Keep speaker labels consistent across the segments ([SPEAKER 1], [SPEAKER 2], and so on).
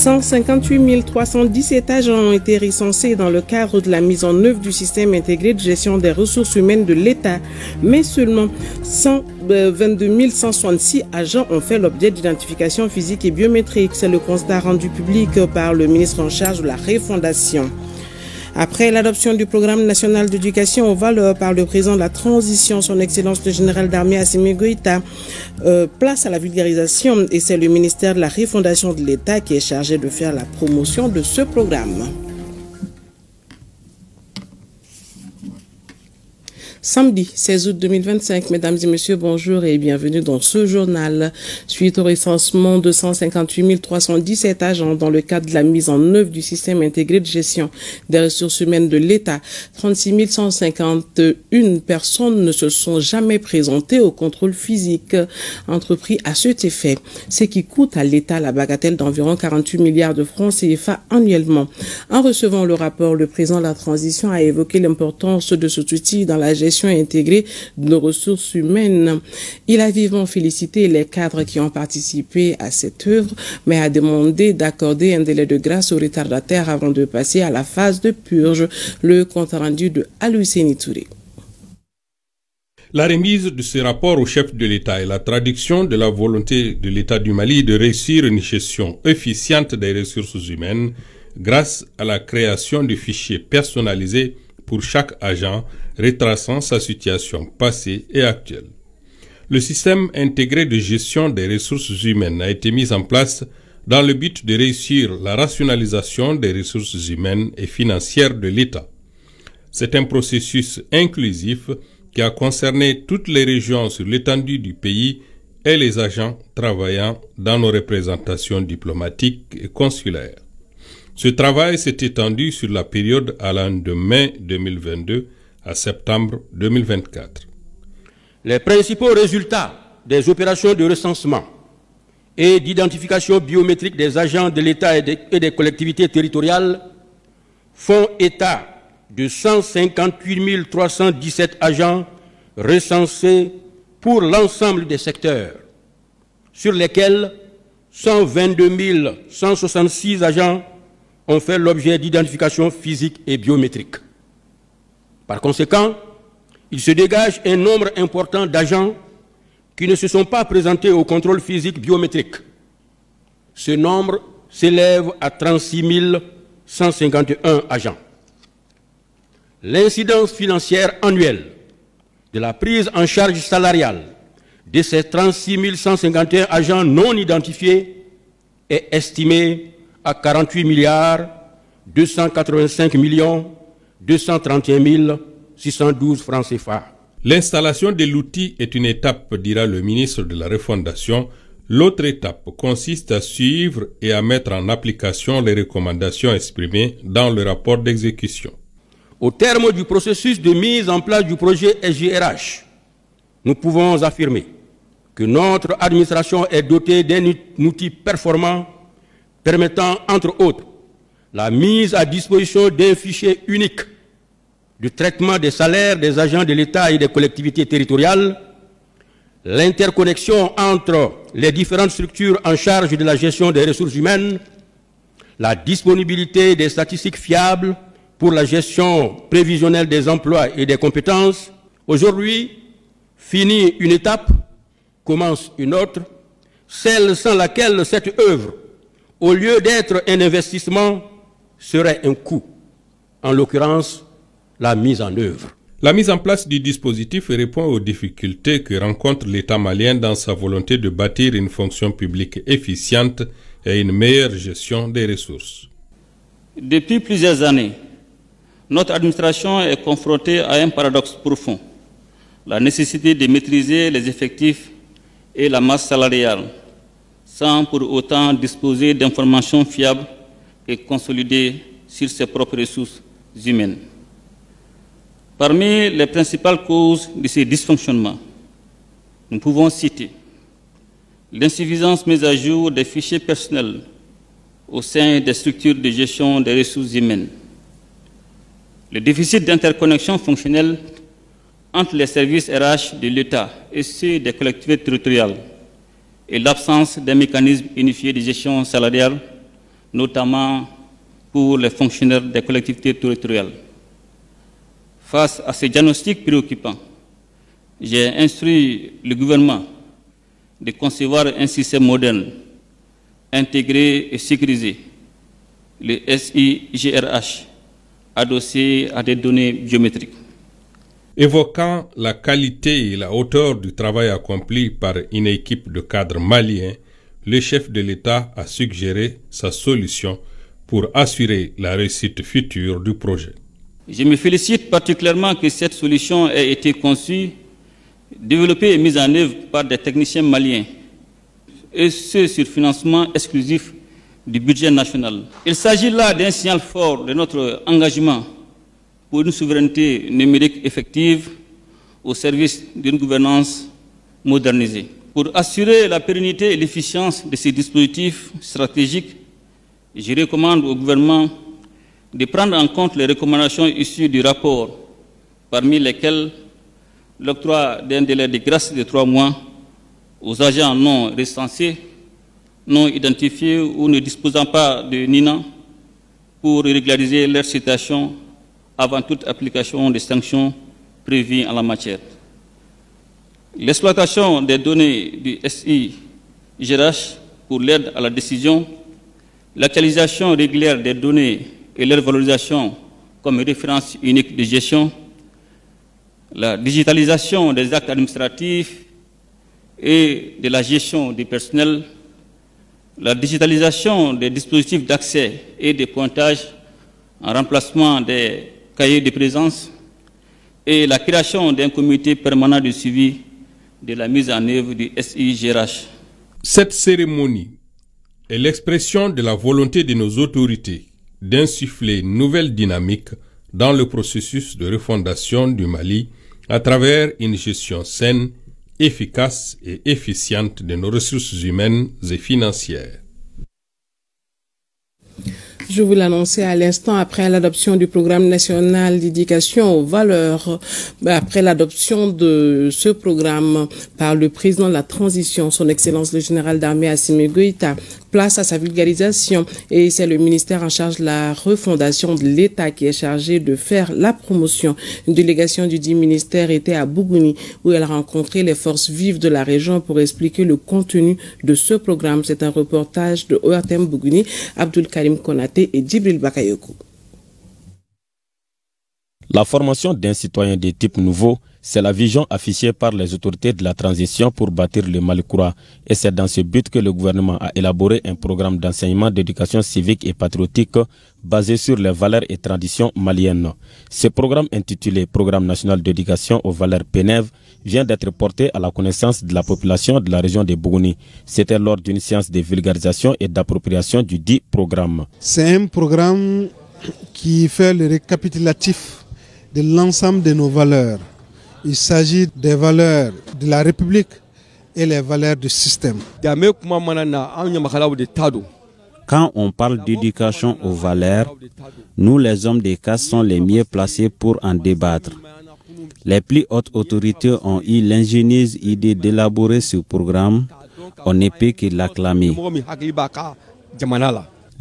[SPEAKER 1] 158 317 agents ont été recensés dans le cadre de la mise en œuvre du système intégré de gestion des ressources humaines de l'État, mais seulement 122 166 agents ont fait l'objet d'identification physique et biométrique. C'est le constat rendu public par le ministre en charge de la refondation. Après l'adoption du programme national d'éducation aux valeurs par le président de la transition, son excellence le général d'armée Assimi Goïta, place à la vulgarisation, et c'est le ministère de la refondation de l'État qui est chargé de faire la promotion de ce programme. Samedi 16 août 2025, mesdames et messieurs, bonjour et bienvenue dans ce journal. Suite au recensement de 158 317 agents dans le cadre de la mise en œuvre du système intégré de gestion des ressources humaines de l'État, 36 151 personnes ne se sont jamais présentées au contrôle physique entrepris à cet effet, ce qui coûte à l'État la bagatelle d'environ 48 milliards de francs CFA annuellement. En recevant le rapport, le président de la transition a évoqué l'importance de cet outil dans la gestion intégrée de nos ressources humaines. Il a vivement félicité les cadres qui ont participé à cette œuvre, mais a demandé d'accorder un délai de grâce aux retardataires avant de passer à la phase de purge. Le compte rendu de Alouseni Touré.
[SPEAKER 2] La remise de ce rapport au chef de l'État est la traduction de la volonté de l'État du Mali de réussir une gestion efficiente des ressources humaines grâce à la création de fichiers personnalisés pour chaque agent retraçant sa situation passée et actuelle. Le système intégré de gestion des ressources humaines a été mis en place dans le but de réussir la rationalisation des ressources humaines et financières de l'État. C'est un processus inclusif qui a concerné toutes les régions sur l'étendue du pays et les agents travaillant dans nos représentations diplomatiques et consulaires. Ce travail s'est étendu sur la période allant de mai 2022 à septembre 2024.
[SPEAKER 3] Les principaux résultats des opérations de recensement et d'identification biométrique des agents de l'État et des collectivités territoriales font état de 158 317 agents recensés pour l'ensemble des secteurs, sur lesquels 122 166 agents ont fait l'objet d'identification physique et biométrique. Par conséquent, il se dégage un nombre important d'agents qui ne se sont pas présentés au contrôle physique biométrique. Ce nombre s'élève à 36 151 agents. L'incidence financière annuelle de la prise en charge salariale de ces 36 151 agents non identifiés est estimée à 48 milliards 285 millions 231 612 francs CFA.
[SPEAKER 2] L'installation de l'outil est une étape, dira le ministre de la Refondation. L'autre étape consiste à suivre et à mettre en application les recommandations exprimées dans le rapport d'exécution.
[SPEAKER 3] Au terme du processus de mise en place du projet SGRH, nous pouvons affirmer que notre administration est dotée d'un outil performant permettant, entre autres, la mise à disposition d'un fichier unique de traitement des salaires des agents de l'État et des collectivités territoriales, l'interconnexion entre les différentes structures en charge de la gestion des ressources humaines, la disponibilité des statistiques fiables pour la gestion prévisionnelle des emplois et des compétences. Aujourd'hui, finie une étape, commence une autre, celle sans laquelle cette œuvre, au lieu d'être un investissement, serait un coût, en l'occurrence la mise en œuvre.
[SPEAKER 2] La mise en place du dispositif répond aux difficultés que rencontre l'État malien dans sa volonté de bâtir une fonction publique efficiente et une meilleure gestion des ressources.
[SPEAKER 4] Depuis plusieurs années, notre administration est confrontée à un paradoxe profond, la nécessité de maîtriser les effectifs et la masse salariale, sans pour autant disposer d'informations fiables et consolidées sur ses propres ressources humaines. Parmi les principales causes de ces dysfonctionnements, nous pouvons citer l'insuffisance mise à jour des fichiers personnels au sein des structures de gestion des ressources humaines, le déficit d'interconnexion fonctionnelle entre les services RH de l'État et ceux des collectivités territoriales et l'absence d'un mécanisme unifié de gestion salariale notamment pour les fonctionnaires des collectivités territoriales. Face à ces diagnostics préoccupants, j'ai instruit le gouvernement de concevoir un système moderne, intégré et sécurisé, le SIGRH, adossé à des données biométriques.
[SPEAKER 2] Évoquant la qualité et la hauteur du travail accompli par une équipe de cadres maliens, le chef de l'État a suggéré sa solution pour assurer la réussite future du projet.
[SPEAKER 4] Je me félicite particulièrement que cette solution ait été conçue, développée et mise en œuvre par des techniciens maliens, et ce sur financement exclusif du budget national. Il s'agit là d'un signal fort de notre engagement pour une souveraineté numérique effective au service d'une gouvernance modernisée. Pour assurer la pérennité et l'efficience de ces dispositifs stratégiques, je recommande au gouvernement de prendre en compte les recommandations issues du rapport, parmi lesquelles l'octroi d'un délai de grâce de 3 mois aux agents non recensés, non identifiés ou ne disposant pas de NINA pour régulariser leur situation avant toute application des sanctions prévues en la matière. L'exploitation des données du SIGRH pour l'aide à la décision, l'actualisation régulière des données et leur valorisation comme référence unique de gestion, la digitalisation des actes administratifs et de la gestion du personnel, la digitalisation des dispositifs d'accès et de pointage en remplacement des cahiers de présence et la création d'un comité permanent de suivi de la mise en œuvre du SIGRH.
[SPEAKER 2] Cette cérémonie est l'expression de la volonté de nos autorités d'insuffler une nouvelle dynamique dans le processus de refondation du Mali à travers une gestion saine, efficace et efficiente de nos ressources humaines et financières.
[SPEAKER 1] Je vous l'annonçais à l'instant, après l'adoption du programme national d'éducation aux valeurs, après l'adoption de ce programme par le président de la transition, son Excellence le général d'armée Assimi Goïta, place à sa vulgarisation, et c'est le ministère en charge de la refondation de l'État qui est chargé de faire la promotion. Une délégation du dit ministère était à Bougouni où elle a rencontré les forces vives de la région pour expliquer le contenu de ce programme. C'est un reportage de ORTM Bougouni, Abdul Karim Konaté et Djibril Bakayoko.
[SPEAKER 5] La formation d'un citoyen de type nouveau, c'est la vision affichée par les autorités de la transition pour bâtir le Mali courant. Et c'est dans ce but que le gouvernement a élaboré un programme d'enseignement d'éducation civique et patriotique basé sur les valeurs et traditions maliennes. Ce programme intitulé Programme national d'éducation aux valeurs PNEV vient d'être porté à la connaissance de la population de la région de Bougouni. C'était lors d'une séance de vulgarisation et d'appropriation du dit programme.
[SPEAKER 6] C'est un programme qui fait le récapitulatif de l'ensemble de nos valeurs. Il s'agit des valeurs de la République et les valeurs du système.
[SPEAKER 7] Quand on parle d'éducation aux valeurs, nous les hommes des cas sont les mieux placés pour en débattre. Les plus hautes autorités ont eu l'ingénieuse idée d'élaborer ce programme. On ne peut que l'acclamer.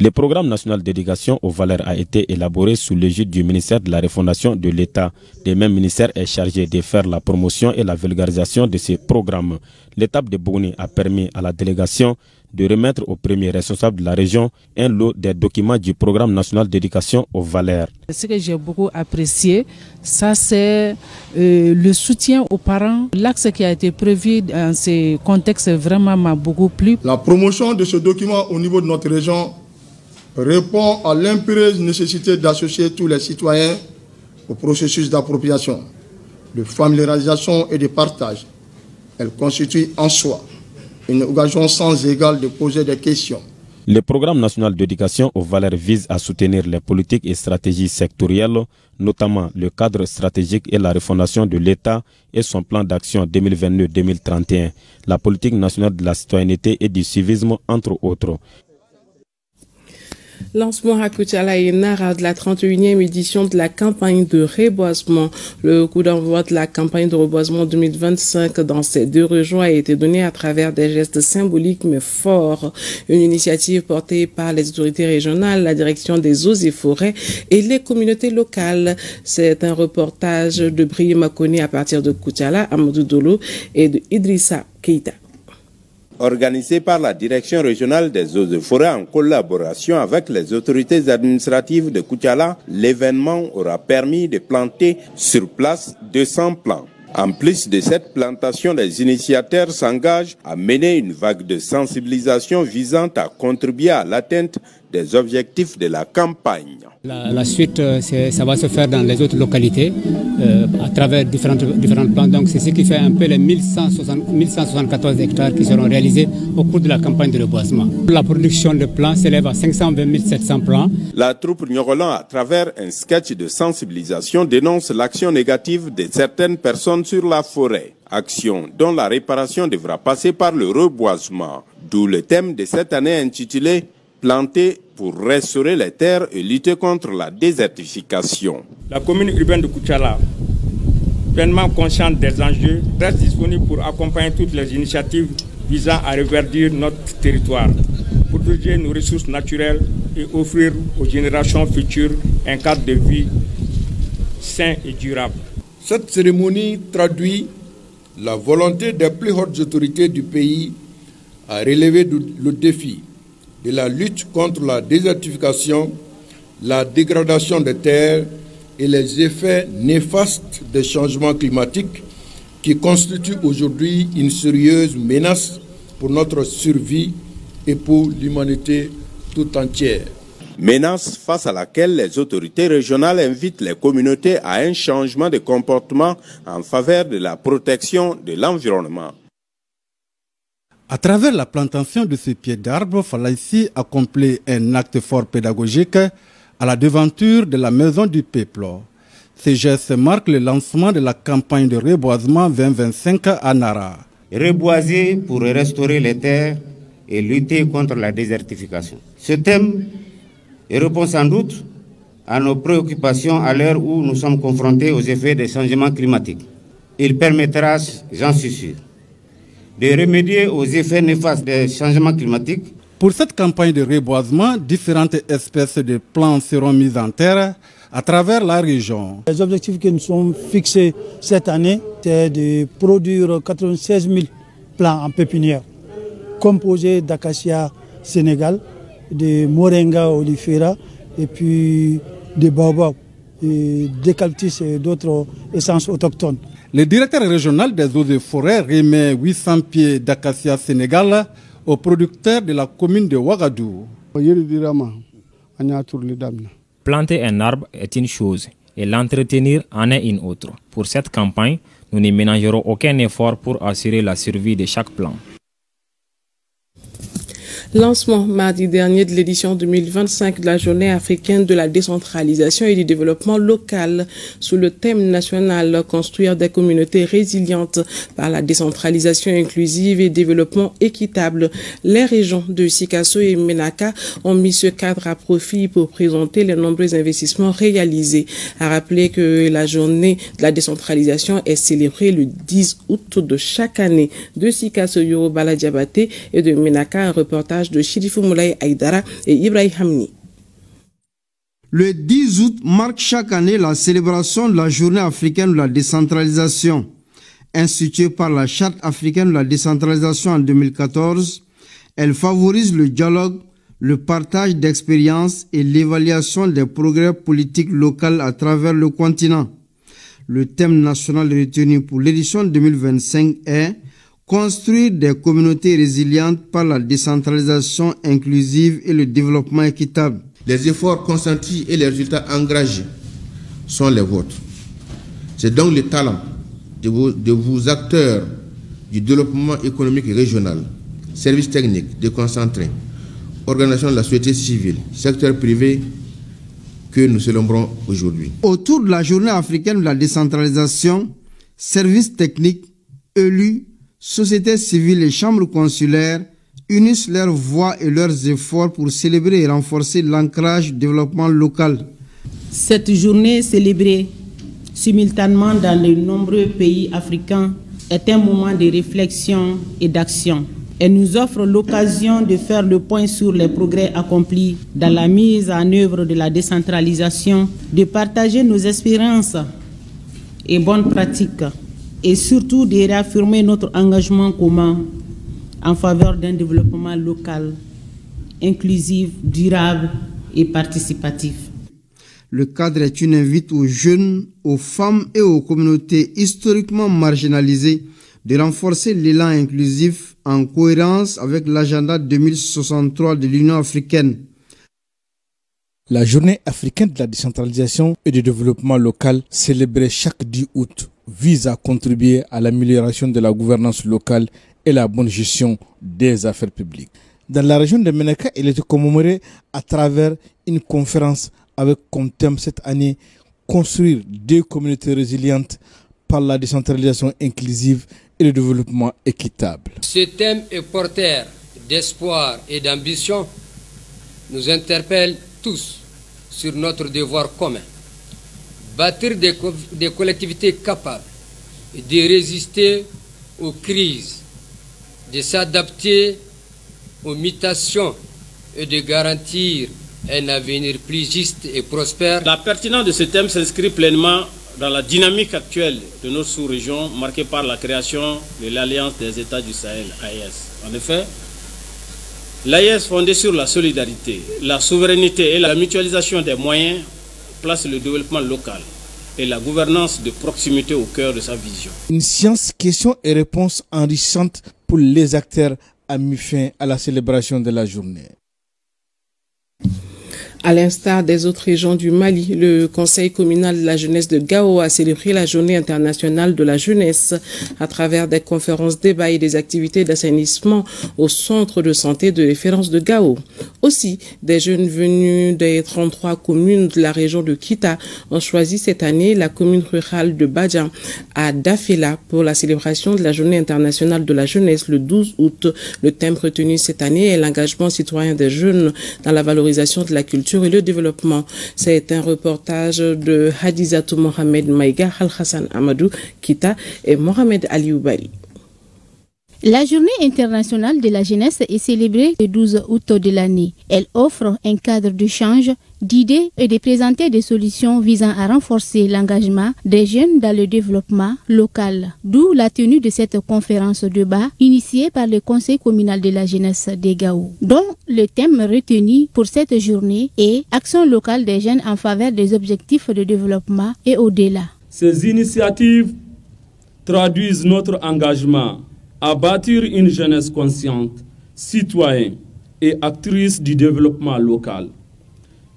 [SPEAKER 5] Le programme national d'éducation aux valeurs a été élaboré sous l'égide du ministère de la refondation de l'État. Le même ministère est chargé de faire la promotion et la vulgarisation de ces programmes. L'étape de Bougouni a permis à la délégation de remettre au premier responsable de la région un lot des documents du programme national d'éducation aux valeurs.
[SPEAKER 8] Ce que j'ai beaucoup apprécié, ça c'est le soutien aux parents. L'axe qui a été prévu dans ces contextes vraiment m'a beaucoup plu.
[SPEAKER 9] La promotion de ce document au niveau de notre région répond à l'impérieuse nécessité d'associer tous les citoyens au processus d'appropriation, de familiarisation et de partage. Elle constitue en soi une occasion sans égale de poser des questions.
[SPEAKER 5] Le programme national d'éducation aux valeurs vise à soutenir les politiques et stratégies sectorielles, notamment le cadre stratégique et la refondation de l'État et son plan d'action 2022-2031, la politique nationale de la citoyenneté et du civisme, entre autres.
[SPEAKER 1] Lancement à Koutiala et Nara de la 31e édition de la campagne de reboisement. Le coup d'envoi de la campagne de reboisement 2025 dans ces deux régions a été donné à travers des gestes symboliques mais forts. Une initiative portée par les autorités régionales, la direction des eaux et forêts et les communautés locales. C'est un reportage de Brié Makoni à partir de Koutiala, Amadou Dolo et de Idrissa Keita.
[SPEAKER 10] Organisé par la Direction régionale des eaux et forêts en collaboration avec les autorités administratives de Koutiala, l'événement aura permis de planter sur place 200 plants. En plus de cette plantation, les initiateurs s'engagent à mener une vague de sensibilisation visant à contribuer à l'atteinte des objectifs de la campagne.
[SPEAKER 11] La suite, ça va se faire dans les autres localités à travers différents plans. Donc c'est ce qui fait un peu les 1174 hectares qui seront réalisés au cours de la campagne de reboisement. La production de plants s'élève à 520 700 plants.
[SPEAKER 10] La troupe Nyogolan, à travers un sketch de sensibilisation, dénonce l'action négative de certaines personnes sur la forêt. Action dont la réparation devra passer par le reboisement. D'où le thème de cette année intitulé « Planter pour restaurer les terres et lutter contre la désertification ».
[SPEAKER 12] La commune urbaine de Koutiala, pleinement consciente des enjeux, reste disponible pour accompagner toutes les initiatives visant à reverdir notre territoire, protéger nos ressources naturelles et offrir aux générations futures un cadre de vie sain et durable.
[SPEAKER 13] Cette cérémonie traduit la volonté des plus hautes autorités du pays à relever le défi de la lutte contre la désertification, la dégradation des terres et les effets néfastes des changements climatiques qui constituent aujourd'hui une sérieuse menace pour notre survie et pour l'humanité tout entière.
[SPEAKER 10] Menace face à laquelle les autorités régionales invitent les communautés à un changement de comportement en faveur de la protection de l'environnement.
[SPEAKER 6] À travers la plantation de ces pieds d'arbres, Falaïsi accomplit un acte fort pédagogique à la devanture de la maison du peuple. Ces gestes marquent le lancement de la campagne de reboisement 2025 à Nara.
[SPEAKER 14] Reboiser pour restaurer les terres et lutter contre la désertification. Ce thème répond sans doute à nos préoccupations à l'heure où nous sommes confrontés aux effets des changements climatiques. Il permettra, j'en suis sûr, de remédier aux effets néfastes des changements climatiques.
[SPEAKER 6] Pour cette campagne de reboisement, différentes espèces de plantes seront mises en terre à travers la région.
[SPEAKER 15] Les objectifs que nous sommes fixés cette année, c'est de produire 96 000 plants en pépinière, composés d'acacia Sénégal, de moringa olifera et puis de baobab, d'eucalyptus et d'autres essences autochtones.
[SPEAKER 6] Le directeur régional des eaux et forêts remet 800 pieds d'acacia Sénégal aux producteurs de la commune de Ouagadougou.
[SPEAKER 16] Planter un arbre est une chose et l'entretenir en est une autre. Pour cette campagne, nous ne ménagerons aucun effort pour assurer la survie de chaque plant.
[SPEAKER 1] Lancement mardi dernier de l'édition 2025 de la Journée africaine de la décentralisation et du développement local sous le thème national « Construire des communautés résilientes par la décentralisation inclusive et développement équitable ». Les régions de Sikasso et Menaka ont mis ce cadre à profit pour présenter les nombreux investissements réalisés. À rappeler que la Journée de la décentralisation est célébrée le 10 août de chaque année. De Sikasso, Yorobala Diabaté et de Menaka, un reportage de Chirifou Moulay Aïdara et Ibrahim Hamni.
[SPEAKER 17] Le 10 août marque chaque année la célébration de la Journée africaine de la décentralisation. Instituée par la Charte africaine de la décentralisation en 2014, elle favorise le dialogue, le partage d'expériences et l'évaluation des progrès politiques locaux à travers le continent. Le thème national retenu pour l'édition 2025 est construire des communautés résilientes par la décentralisation inclusive et le développement équitable.
[SPEAKER 18] Les efforts consentis et les résultats engagés sont les vôtres. C'est donc le talent de vos acteurs du développement économique régional, services techniques déconcentrés, organisations de la société civile, secteur privé, que nous célébrons aujourd'hui.
[SPEAKER 17] Autour de la Journée africaine de la décentralisation, services techniques, élus, société civile et chambres consulaires unissent leurs voix et leurs efforts pour célébrer et renforcer l'ancrage du développement local.
[SPEAKER 19] Cette journée célébrée simultanément dans de nombreux pays africains est un moment de réflexion et d'action. Elle nous offre l'occasion de faire le point sur les progrès accomplis dans la mise en œuvre de la décentralisation, de partager nos expériences et bonnes pratiques et surtout de réaffirmer notre engagement commun en faveur d'un développement local, inclusif, durable et participatif.
[SPEAKER 17] Le cadre est une invite aux jeunes, aux femmes et aux communautés historiquement marginalisées de renforcer l'élan inclusif en cohérence avec l'agenda 2063 de l'Union africaine.
[SPEAKER 20] La journée africaine de la décentralisation et du développement local, célébrée chaque 10 août, vise à contribuer à l'amélioration de la gouvernance locale et la bonne gestion des affaires publiques. Dans la région de Menaka, il était commémoré à travers une conférence avec comme thème cette année « Construire des communautés résilientes par la décentralisation inclusive et le développement équitable ».
[SPEAKER 21] Ce thème est porteur d'espoir et d'ambition, nous interpelle tous sur notre devoir commun. Bâtir des collectivités capables de résister aux crises, de s'adapter aux mutations et de garantir un avenir plus juste et prospère.
[SPEAKER 22] La pertinence de ce thème s'inscrit pleinement dans la dynamique actuelle de notre sous-région marquée par la création de l'Alliance des États du Sahel, AES. En effet, l'AES fondée sur la solidarité, la souveraineté et la mutualisation des moyens place le développement local et la gouvernance de proximité au cœur de sa vision.
[SPEAKER 20] Une séance questions et réponses enrichissante pour les acteurs a mis fin à la célébration de la journée.
[SPEAKER 1] À l'instar des autres régions du Mali, le Conseil communal de la jeunesse de Gao a célébré la Journée internationale de la jeunesse à travers des conférences, débats et des activités d'assainissement au centre de santé de référence de Gao. Aussi, des jeunes venus des 33 communes de la région de Kita ont choisi cette année la commune rurale de Badjan à Dafela pour la célébration de la Journée internationale de la jeunesse le 12 août. Le thème retenu cette année est l'engagement citoyen des jeunes dans la valorisation de la culture et le développement. C'est un reportage de Hadizatou Mohamed Maïga, Al-Hassan Amadou, Kita et Mohamed Ali Oubari.
[SPEAKER 23] La Journée internationale de la jeunesse est célébrée le 12 août de l'année. Elle offre un cadre d'échange, d'idées et de présenter des solutions visant à renforcer l'engagement des jeunes dans le développement local. D'où la tenue de cette conférence débat initiée par le Conseil communal de la jeunesse des Gao, dont le thème retenu pour cette journée est « Action locale des jeunes en faveur des objectifs de développement et au-delà ».
[SPEAKER 24] Ces initiatives traduisent notre engagement à bâtir une jeunesse consciente, citoyenne et actrice du développement local.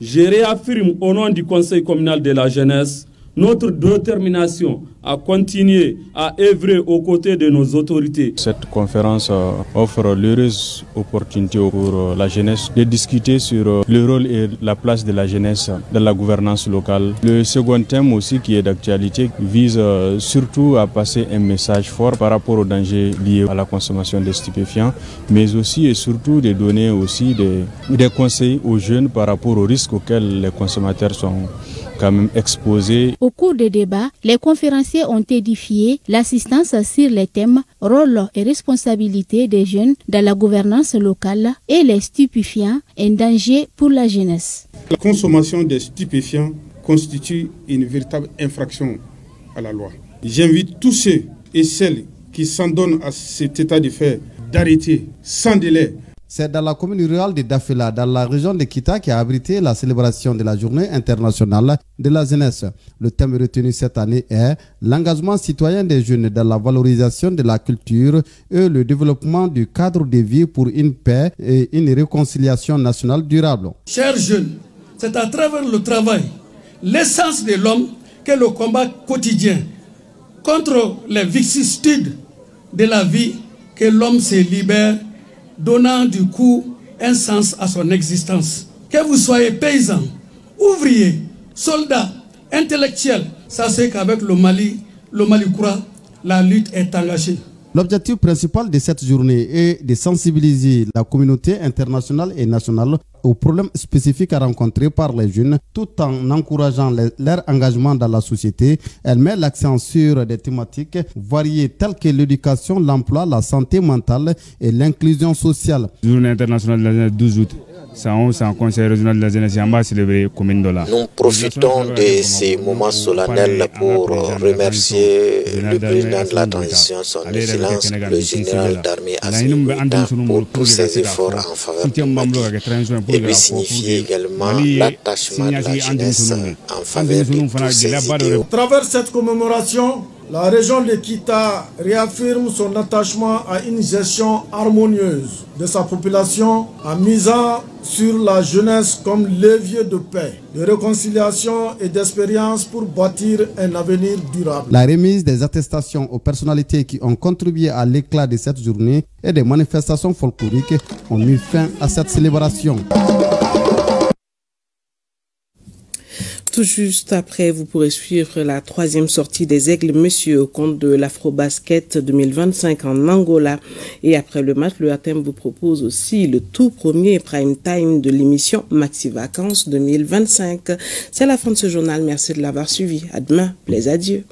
[SPEAKER 24] Je réaffirme au nom du Conseil communal de la jeunesse notre détermination à continuer à œuvrer aux côtés de nos autorités.
[SPEAKER 25] Cette conférence offre l'heureuse opportunité pour la jeunesse de discuter sur le rôle et la place de la jeunesse dans la gouvernance locale. Le second thème aussi qui est d'actualité vise surtout à passer un message fort par rapport aux dangers liés à la consommation de stupéfiants, mais aussi et surtout de donner aussi des conseils aux jeunes par rapport aux risques auxquels les consommateurs sont quand même exposés.
[SPEAKER 23] Au cours des débats, les conférenciers ont édifié l'assistance sur les thèmes rôle et responsabilité des jeunes dans la gouvernance locale et les stupéfiants, un danger pour la jeunesse.
[SPEAKER 26] La consommation des stupéfiants constitue une véritable infraction à la loi. J'invite tous ceux et celles qui s'en donnent à cet état de fait d'arrêter sans délai.
[SPEAKER 27] C'est dans la commune rurale de Dafela, dans la région de Kita, qui a abrité la célébration de la Journée internationale de la jeunesse. Le thème retenu cette année est l'engagement citoyen des jeunes dans la valorisation de la culture et le développement du cadre de vie pour une paix et une réconciliation nationale durable.
[SPEAKER 28] Chers jeunes, c'est à travers le travail, l'essence de l'homme, que le combat quotidien contre les vicissitudes de la vie, que l'homme se libère, donnant du coup un sens à son existence. Que vous soyez paysan, ouvrier, soldat, intellectuel, sachez qu'avec le Mali croit, la lutte est engagée.
[SPEAKER 27] L'objectif principal de cette journée est de sensibiliser la communauté internationale et nationale aux problèmes spécifiques rencontrés par les jeunes, tout en encourageant leur engagement dans la société. Elle met l'accent sur des thématiques variées telles que l'éducation, l'emploi, la santé mentale et l'inclusion sociale.
[SPEAKER 2] Journée internationale de la jeunesse 12 août. C'est un conseil régional de la jeunesse célébré commune de là.
[SPEAKER 3] Nous profitons de ces moments solennels pour remercier le président de la transition, son excellence, le général d'armée Assimi Goïta, pour tous ses efforts en faveur du Mali et lui signifier également l'attachement de la jeunesse en faveur de tous ses idéaux.
[SPEAKER 4] À travers cette commémoration, la région de Kita réaffirme son attachement à une gestion harmonieuse de sa population en misant sur la jeunesse comme levier de paix, de réconciliation et d'expérience pour bâtir un avenir durable.
[SPEAKER 27] La remise des attestations aux personnalités qui ont contribué à l'éclat de cette journée et des manifestations folkloriques ont mis fin à cette célébration.
[SPEAKER 1] Tout juste après, vous pourrez suivre la 3e sortie des Aigles Monsieur au compte de l'Afro-Basket 2025 en Angola. Et après le match, le ATM vous propose aussi le tout premier prime time de l'émission Maxi Vacances 2025. C'est la fin de ce journal. Merci de l'avoir suivi. À demain. Plaise à Dieu.